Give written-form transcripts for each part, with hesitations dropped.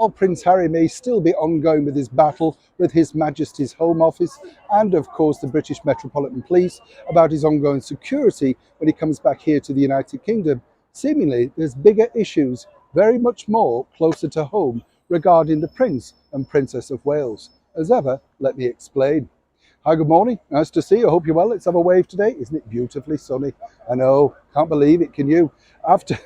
While Prince Harry may still be ongoing with his battle with His Majesty's Home Office and, of course, the British Metropolitan Police about his ongoing security when he comes back here to the United Kingdom, seemingly there's bigger issues, very much more closer to home, regarding the Prince and Princess of Wales. As ever, let me explain. Hi, good morning. Nice to see you. I hope you're well. Let's have a wave today. Isn't it beautifully sunny? I know. Can't believe it. Can you? After,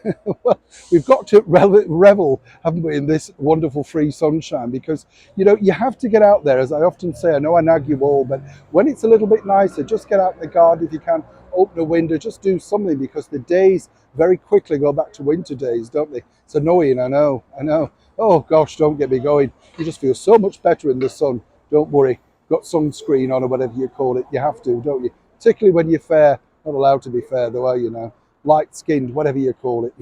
well, we've got to revel, haven't we, in this wonderful free sunshine because, you have to get out there. As I often say, I know I nag you all, but when it's a little bit nicer, just get out in the garden if you can, open a window, just do something because the days very quickly go back to winter days, don't they? It's annoying, I know. Oh gosh, don't get me going. You just feel so much better in the sun. Don't worry. Got sunscreen on or whatever you call it. You have to, don't you? Particularly when you're fair. Not allowed to be fair though, are you now? Light-skinned, whatever you call it.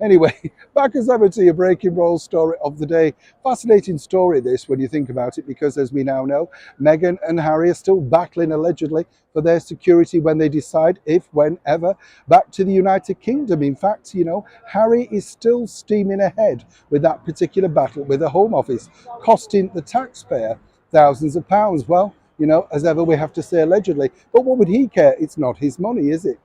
Anyway, back as ever to your breaking royal story of the day. Fascinating story this when you think about it because as we now know, Meghan and Harry are still battling allegedly for their security when they decide, if, whenever, back to the United Kingdom. In fact, Harry is still steaming ahead with that particular battle with the Home Office, costing the taxpayer thousands of pounds. Well, as ever, we have to say allegedly. But what would he care? It's not his money, is it?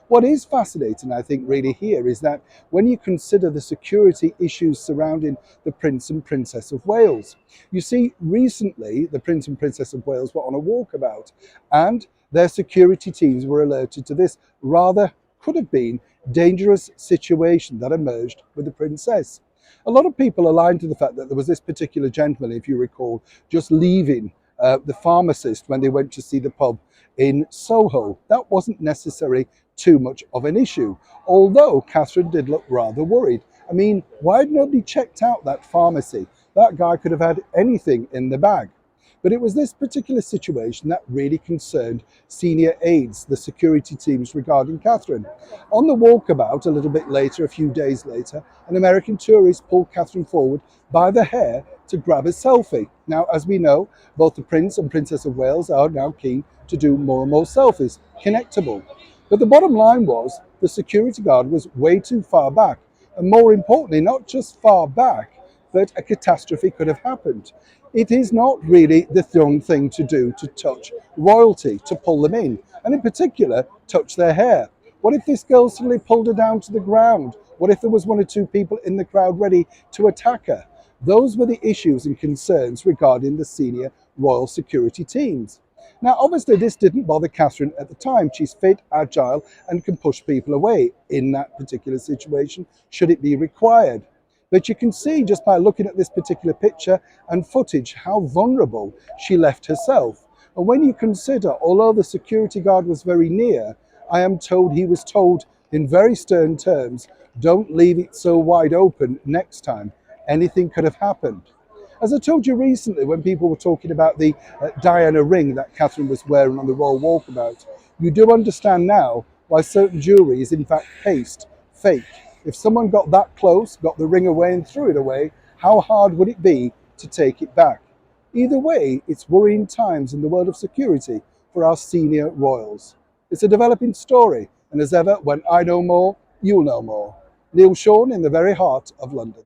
What is fascinating, I think, really here is that when you consider the security issues surrounding the Prince and Princess of Wales, you see, recently the Prince and Princess of Wales were on a walkabout and their security teams were alerted to this rather could have been dangerous situation that emerged with the princess. A lot of people aligned to the fact that there was this particular gentleman, if you recall, just leaving the pharmacist when they went to see the pub in Soho. That wasn't necessarily too much of an issue, although Catherine did look rather worried. I mean, why had nobody checked out that pharmacy? That guy could have had anything in the bag. But it was this particular situation that really concerned senior aides, the security teams regarding Catherine. On the walkabout a little bit later, a few days later, an American tourist pulled Catherine forward by the hair to grab a selfie. Now, as we know, both the Prince and Princess of Wales are now keen to do more and more selfies, connectable. But the bottom line was the security guard was way too far back. And more importantly, not just far back, but a catastrophe could have happened. It is not really the wrong thing to do to touch royalty, to pull them in, and in particular, touch their hair. What if this girl suddenly pulled her down to the ground? What if there was one or two people in the crowd ready to attack her? Those were the issues and concerns regarding the senior royal security teams. Now, obviously, this didn't bother Catherine at the time. She's fit, agile, and can push people away in that particular situation, should it be required. But you can see just by looking at this particular picture and footage how vulnerable she left herself. And when you consider, although the security guard was very near, I am told he was told in very stern terms, don't leave it so wide open next time. Anything could have happened. As I told you recently, when people were talking about the Diana ring that Catherine was wearing on the royal walkabout, you do understand now why certain jewellery is in fact paste, fake. If someone got that close, got the ring away and threw it away, how hard would it be to take it back? Either way, it's worrying times in the world of security for our senior royals. It's a developing story, and as ever, when I know more, you'll know more. Neil Sean in the very heart of London.